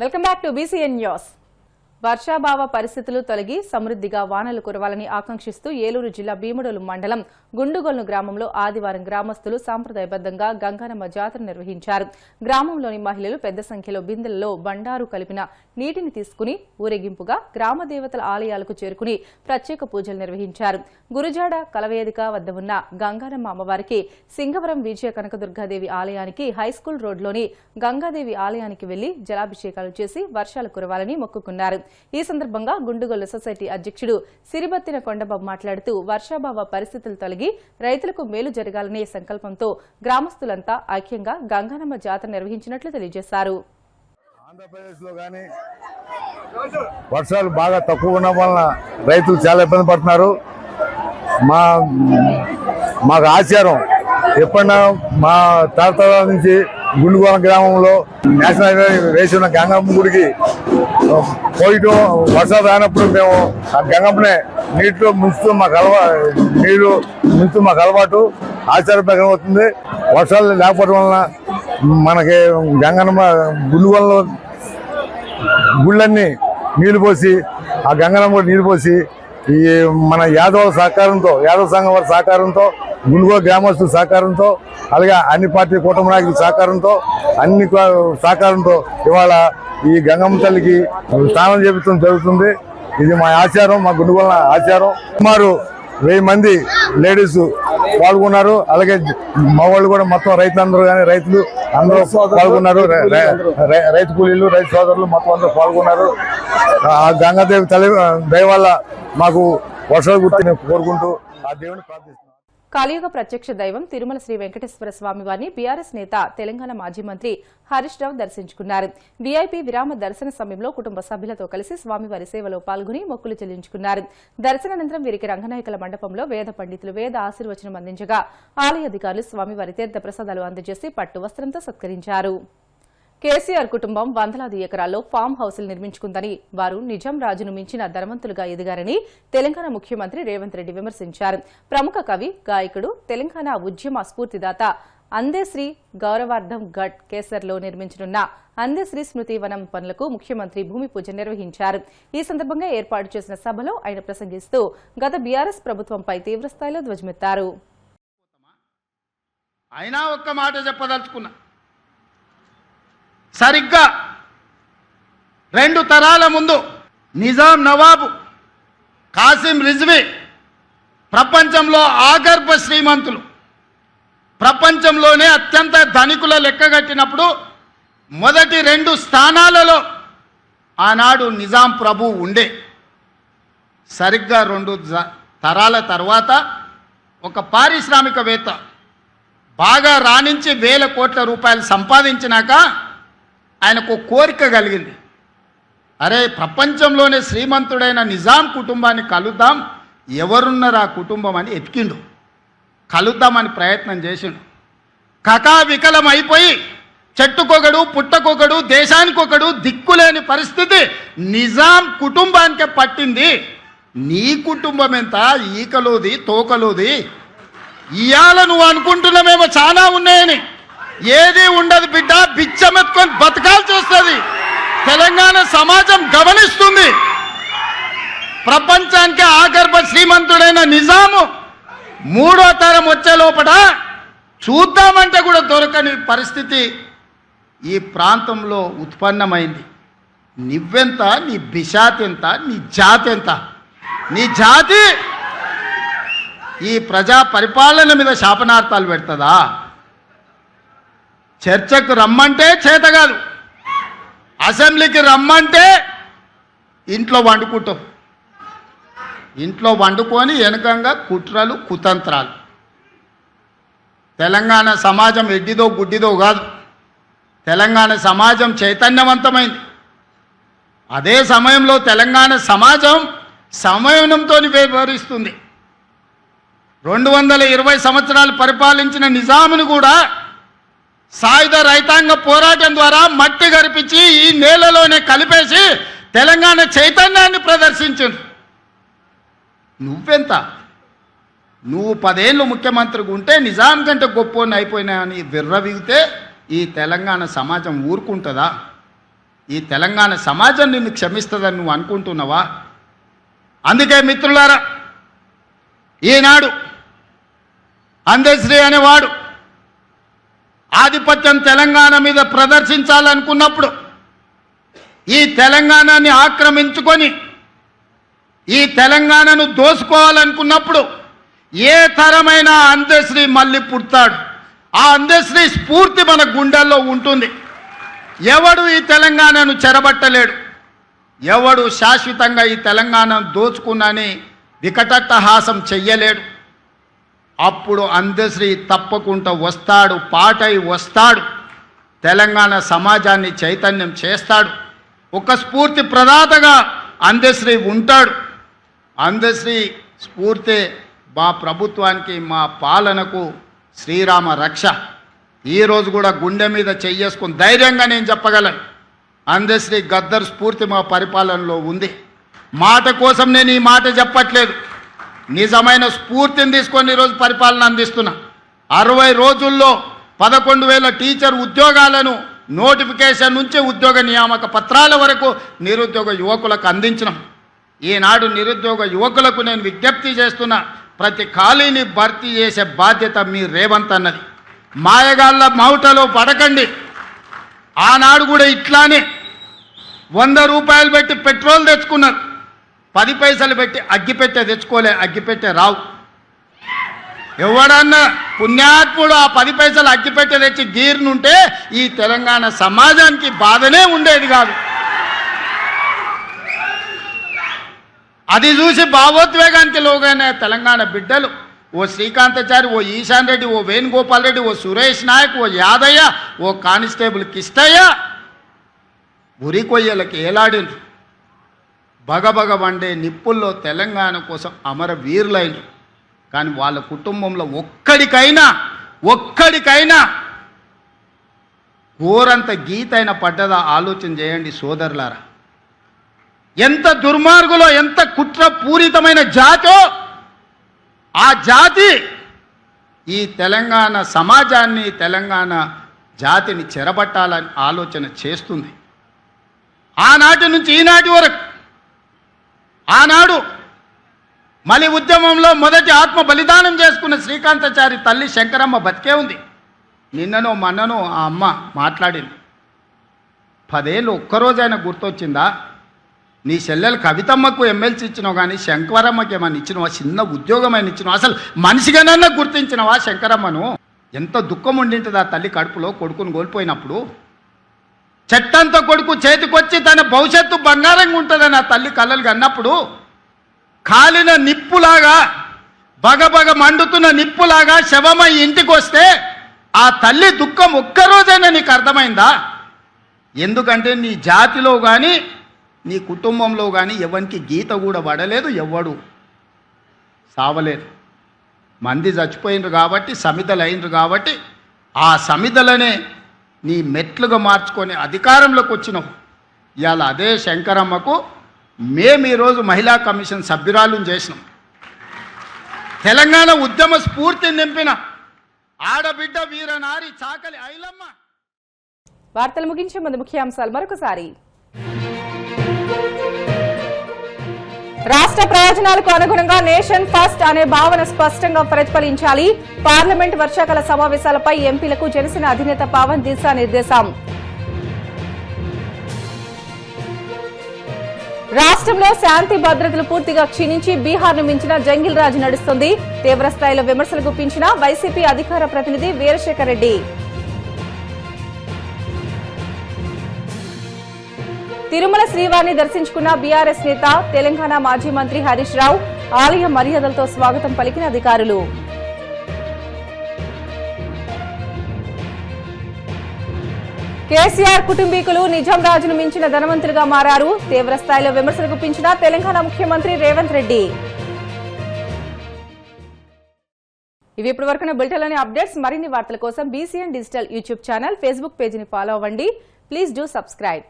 Welcome back to BCN news. వర్షాభావ పరిస్థితులు తొలగి సమృద్ధిగా వానలు కురవాలని ఆకాంక్షిస్తూ ఏలూరు జిల్లా భీముడోలు మండలం గుండుగొల్ను గ్రామంలో ఆదివారం గ్రామస్తులు సాంప్రదాయబద్దంగా గంగానమ్మ జాతర నిర్వహించారు. గ్రామంలోని మహిళలు పెద్ద సంఖ్యలో బిందెలలో బండారు కలిపిన నీటిని తీసుకుని ఊరేగింపుగా గ్రామ దేవతల ఆలయాలకు చేరుకుని ప్రత్యేక పూజలు నిర్వహించారు. గురుజాడ కలవేదిక వద్ద ఉన్న గంగానమ్మ అమ్మవారికి, సింగవరం విజయ కనకదుర్గాదేవి ఆలయానికి, హైస్కూల్ రోడ్లోని గంగాదేవి ఆలయానికి వెళ్లి జలాభిషేకాలు చేసి వర్షాలు కురవాలని మొక్కుకున్నారు. ఈ సందర్భంగా గుండుగొల్లు సొసైటీ అధ్యక్షుడు సిరిబత్తిన కొండబాబు మాట్లాడుతూ వర్షాభావ పరిస్థితులు తొలగి రైతులకు మేలు జరగాలనే సంకల్పంతో గ్రామస్తులంతా ఐక్యంగా గంగానమ్మ జాతర నిర్వహించినట్లు తెలియజేశారు. ఆంధ్రప్రదేశ్లో కానీ వర్షాలు బాగా తక్కువ ఉండడం వలన రైతులు చాలా ఇబ్బంది పడుతున్నారు. మాకు ఆచారం ఎప్పుడన్నా మా తాతల నుంచి గుండుగొల గ్రామంలో నేషనల్ హైవే వేసి ఉన్న గంగమ్మ గుడికి పోయటం, వర్షాలు రానప్పుడు మేము ఆ గంగమ్మనే నీటిలో ముంచుతూ మాకు అలవాటు ఆచార ప్రకారం అవుతుంది. వర్షాలు లేకపోవడం వలన మనకి గంగమ్మ గుండుగొలలో గుళ్ళన్నీ నీళ్లు పోసి, ఆ గంగమ్మ కూడా నీళ్లు పోసి, ఈ మన యాదవ సంఘం వారి సహకారంతో, గుండుగోల గ్రామస్తుల సహకారంతో, అలాగే అన్ని పార్టీ కూటమి నాయకుల సహకారంతో, అన్ని సహకారంతో ఇవాళ ఈ గంగమ్మ తల్లికి స్నానం చేపించడం జరుగుతుంది. ఇది మా ఆచారం, మా గుండుగోల ఆచారం. సుమారు 1000 మంది లేడీస్ పాల్గొన్నారు. అలాగే మా వాళ్ళు కూడా మొత్తం రైతులందరూ కానీ రైతులు అందరూ పాల్గొన్నారు. రైతు కూలీలు, రైతు సోదరులు మొత్తం అందరూ పాల్గొన్నారు. ఆ గంగాదేవి తల్లి దయ వల్ల మాకు వర్షాలు గుర్తిని కోరుకుంటూ ఆ దేవుని ప్రార్థిస్తున్నాం. కలియుగ ప్రత్యక్ష దైవం తిరుమల శ్రీ వెంకటేశ్వర స్వామి వారిని బీఆర్ఎస్ నేత, తెలంగాణ మాజీ మంత్రి హరీష్ రావు దర్శించుకున్నారు. వీఐపీ విరామ దర్శన సమయంలో కుటుంబ సభ్యులతో కలిసి స్వామివారి సేవలో పాల్గొని మొక్కులు చెల్లించుకున్నారు. దర్శనానంతరం వీరికి రంగనాయకుల మండపంలో వేద పండితులు వేద ఆశీర్వచనం అందించగా ఆలయ అధికారులు స్వామివారి తీర్థ ప్రసాదాలు అందజేసి పట్టు వస్త్రంతో సత్కరించారు. కేసీఆర్ కుటుంబం వందలాది ఎకరాల్లో ఫామ్ హౌసులు నిర్మించుకుందని, వారు నిజాం రాజును మించిన ధనవంతులుగా ఎదిగారని తెలంగాణ ముఖ్యమంత్రి రేవంత్ రెడ్డి విమర్శించారు. ప్రముఖ కవి, గాయకుడు, తెలంగాణ ఉద్యమ స్ఫూర్తిదాత అందేశ్రీ గౌరవార్థం ఘట్ కేసర్లో నిర్మించనున్న అందేశ్రీ స్మృతి వనం పనులకు ముఖ్యమంత్రి భూమి పూజ నిర్వహించారు. ఈ సందర్భంగా ఏర్పాటు చేసిన సభలో ఆయన ప్రసంగిస్తూ గత బీఆర్ఎస్ ప్రభుత్వంపై తీవ్రస్థాయిలో ధ్వజమెత్తారు. అయినా ఒక్క మాట చెప్పదలుచుకున్నా, సరిగ్గా 2 తరాల ముందు నిజాం నవాబు కాసిం రిజ్వీ ప్రపంచంలో ఆగర్భ శ్రీమంతులు, ప్రపంచంలోనే అత్యంత ధనికుల లెక్కగట్టినప్పుడు మొదటి 2 స్థానాలలో ఆనాడు నిజాం ప్రభు ఉండే. సరిగ్గా 2 తరాల తర్వాత ఒక పారిశ్రామికవేత్త బాగా రాణించి 1000 కోట్ల రూపాయలు సంపాదించినాక ఆయనకు కోరిక కలిగింది. అరే, ప్రపంచంలోనే శ్రీమంతుడైన నిజాం కుటుంబాన్ని కలుద్దాం, ఎవరున్నారు ఆ కుటుంబం అని ఎతికిండు. కలుద్దామని ప్రయత్నం చేసిండు. కకావికలం అయిపోయి చెట్టుకొకడు, పుట్టకొకడు, దేశానికొకడు దిక్కులేని పరిస్థితి నిజాం కుటుంబానికే పట్టింది. నీ కుటుంబం ఎంత, ఈకలోది తోకలోది. ఇవాళ నువ్వు అనుకుంటున్నామేమో చాలా ఉన్నాయని, ఏది ఉండదు బిడ్డ. బిచ్చమెత్తుకొని బతకాల్సి వస్తుంది. తెలంగాణ సమాజం గమనిస్తుంది. ప్రపంచానికి ఆగర్భ శ్రీమంతుడైన నిజాము 3వ తరం వచ్చే లోపల చూద్దామంటే కూడా దొరకని పరిస్థితి ఈ ప్రాంతంలో ఉత్పన్నమైంది. నువ్వెంత, నీ బిషాత్ ఎంత, నీ జాతి ఎంత? నీ జాతి ఈ ప్రజా పరిపాలన మీద శాపనార్థాలు పెడుతుందా? చర్చకు రమ్మంటే చేత కాదు, అసెంబ్లీకి రమ్మంటే ఇంట్లో వండుకుంటాం. ఇంట్లో వండుకొని వెనుకంగా కుట్రలు, కుతంత్రాలు. తెలంగాణ సమాజం ఎడ్డిదో గుడ్డిదో కాదు. తెలంగాణ సమాజం చైతన్యవంతమైంది. అదే సమయంలో తెలంగాణ సమాజం సంయమనంతో వ్యవహరిస్తుంది. 220 సంవత్సరాలు పరిపాలించిన నిజామును కూడా సాయుధ రైతాంగ పోరాటం ద్వారా మట్టి గరిపించి ఈ నేలలోనే కలిపేసి తెలంగాణ చైతన్యాన్ని ప్రదర్శించింది. నువ్వెంత? నువ్వు 10 ఏళ్ళు ముఖ్యమంత్రిగా ఉంటే నిజాం కంటే గొప్పని అయిపోయినా అని విర్రవీగితే ఈ తెలంగాణ సమాజం ఊరుకుంటుందా? ఈ తెలంగాణ సమాజం నిన్ను క్షమిస్తుందని నువ్వు అనుకుంటున్నావా? అందుకే మిత్రులారా, ఈనాడు అందశ్రీ అనేవాడు ఆధిపత్యం తెలంగాణ మీద ప్రదర్శించాలనుకున్నప్పుడు, ఈ తెలంగాణని ఆక్రమించుకొని ఈ తెలంగాణను దోసుకోవాలనుకున్నప్పుడు ఏ తరమైన అందశ్రీ మళ్ళీ పుడతాడు. ఆ అందశ్రీ స్ఫూర్తి మన గుండెల్లో ఉంటుంది. ఎవడు ఈ తెలంగాణను చెరబట్టలేడు, ఎవడు శాశ్వతంగా ఈ తెలంగాణను దోచుకున్నని వికటట్టహాసం చెయ్యలేడు. అప్పుడు అందశ్రీ తప్పకుండా వస్తాడు, పాటై వస్తాడు, తెలంగాణ సమాజాన్ని చైతన్యం చేస్తాడు. ఒక స్ఫూర్తి ప్రదాతగా అందశ్రీ ఉంటాడు. అందశ్రీ స్ఫూర్తి మా ప్రభుత్వానికి, మా పాలనకు శ్రీరామ రక్ష. ఈరోజు కూడా గుండె మీద చెయ్యేసుకుని ధైర్యంగా నేను చెప్పగలను, అందశ్రీ గద్దర్ స్ఫూర్తి మా పరిపాలనలో ఉంది. మాట కోసం నేను ఈ మాట చెప్పట్లేదు, నిజమైన స్ఫూర్తిని తీసుకొని ఈరోజు పరిపాలన అందిస్తున్నా. 60 రోజుల్లో 11,000 టీచర్ ఉద్యోగాలను నోటిఫికేషన్ నుంచి ఉద్యోగ నియామక పత్రాల వరకు నిరుద్యోగ యువకులకు అందించినాం. ఈనాడు నిరుద్యోగ యువకులకు నేను విజ్ఞప్తి చేస్తున్నా, ప్రతి ఖాళీని భర్తీ చేసే బాధ్యత మీ రేవంత్ అన్నది. మాయగాళ్ళ మౌటలో పడకండి. ఆనాడు కూడా ఇట్లానే 100 రూపాయలు పెట్టి పెట్రోల్ తెచ్చుకున్నారు, 10 పైసలు పెట్టి అగ్గిపెట్టె తెచ్చుకోలే, అగ్గిపెట్టె రావు. ఎవడన్నా పుణ్యాత్ముడు ఆ 10 పైసలు అగ్గిపెట్టె తెచ్చి గీర్నుంటే ఈ తెలంగాణ సమాజానికి బాధనే ఉండేది కాదు. అది చూసి భావోద్వేగానికి లోగైన తెలంగాణ బిడ్డలు, ఓ శ్రీకాంతాచారి, ఓ ఈశాన్ రెడ్డి, ఓ వేణుగోపాల్ రెడ్డి, ఓ సురేష్ నాయక్, ఓ యాదయ్య, ఓ కానిస్టేబుల్ కిష్టయ్య ఉరి కొయ్యలకి ఏలాడినరు. బగబగ వండే నిప్పుల్లో తెలంగాణ కోసం అమర వీరులైనరు. కానీ వాళ్ళ కుటుంబంలో ఒక్కడికైనా ఘోరంత గీతైన పడ్డదా ఆలోచన చేయండి సోదరులారా. ఎంత దుర్మార్గులో, ఎంత కుట్రపూరితమైన జాతో ఆ జాతి ఈ తెలంగాణ సమాజాన్ని, తెలంగాణ జాతిని చెరబట్టాలని ఆలోచన చేస్తుంది. ఆనాటి నుంచి ఈనాటి వరకు, ఆనాడు మలి ఉద్యమంలో మొదటి ఆత్మ బలిదానం చేసుకున్న శ్రీకాంతాచారి తల్లి శంకరమ్మ బతికే ఉంది. నిన్ననో మొన్ననో ఆ అమ్మ మాట్లాడింది. 10 ఏళ్ళు ఒక్కరోజైనా గుర్తొచ్చిందా? నీ చెల్లెలు కవితమ్మకు ఎమ్మెల్సీ ఇచ్చినావు, కానీ శంకరమ్మకి ఏమన్నా ఇచ్చినావా? చిన్న ఉద్యోగమైన ఇచ్చినావా? అసలు మనిషిగానన్నా గుర్తించినవా శంకరమ్మను? ఎంత దుఃఖం ఉండింటుంది ఆ తల్లి కడుపులో కొడుకును కోల్పోయినప్పుడు. చెట్టంత కొడుకు చేతికొచ్చి తన భవిష్యత్తు బంగారంగా ఉంటుందని ఆ తల్లి కళ్ళలు కన్నప్పుడు, కాలిన నిప్పులాగా, బగబగ మండుతున్న నిప్పులాగా శవమై ఇంటికి వస్తే ఆ తల్లి దుఃఖం ఒక్కరోజైనా నీకు అర్థమైందా? ఎందుకంటే నీ జాతిలో కానీ నీ కుటుంబంలో కానీ ఎవరికి గీత కూడా పడలేదు, ఎవ్వడు సావలేదు. మంది చచ్చిపోయినరు కాబట్టి, సమిధలు అయినరు కాబట్టి, ఆ సమిధలనే నీ మెట్లుగా మార్చుకొని అధికారంలోకి వచ్చినావు. ఇవాళ అదే శంకరమ్మకు మేము ఈరోజు మహిళా కమిషన్ సభ్యురాలను చేసినాం. తెలంగాణ ఉద్యమ స్ఫూర్తిని నింపిన ఆడబిడ్డ వీరనారి చాకలి ఐలమ్మ. వార్తలు ముగించే ముందు ముఖ్యాంశాలు మరొకసారి. రాష్ట్ర ప్రయోజనాలకు అనుగుణంగా నేషన్ ఫస్ట్ అనే భావన స్పష్టంగా ప్రతిఫలించాలి. పార్లమెంట్ వర్షాకాల సమావేశాలపై ఎంపీలకు జనసేన అధినేత పవన్ దిశానిర్దేశం. రాష్ట్రంలో శాంతి భద్రతలు పూర్తిగా క్షీణించి బీహార్ను మించిన జంగిల్ రాజు నడుస్తుంది. తీవ్రస్థాయిలో విమర్శలు గుప్పించిన వైసీపీ అధికార ప్రతినిధి వీరశేఖర్ రెడ్డి. తిరుమల శ్రీవారిని దర్శించుకున్న బీఆర్ఎస్ నేత, తెలంగాణ మాజీ మంత్రి హరీష్ రావు. ఆలయ మర్యాదలతో స్వాగతం పలికిన అధికారులు. కేసీఆర్ కుటుంబీకులు నిజాం రాజును మించిన ధనవంతులుగా మారారు. తీవ్రస్థాయిలో విమర్శలు గుప్పించిన తెలంగాణ ముఖ్యమంత్రి రేవంత్ రెడ్డి. ఇవి ఇప్పటి వరకున్న బులెటిన్లోని అప్డేట్స్. మరిన్ని వార్తల కోసం BCN digital YouTube channel, Facebook పేజీని ఫాలో అవ్వండి. Please do subscribe.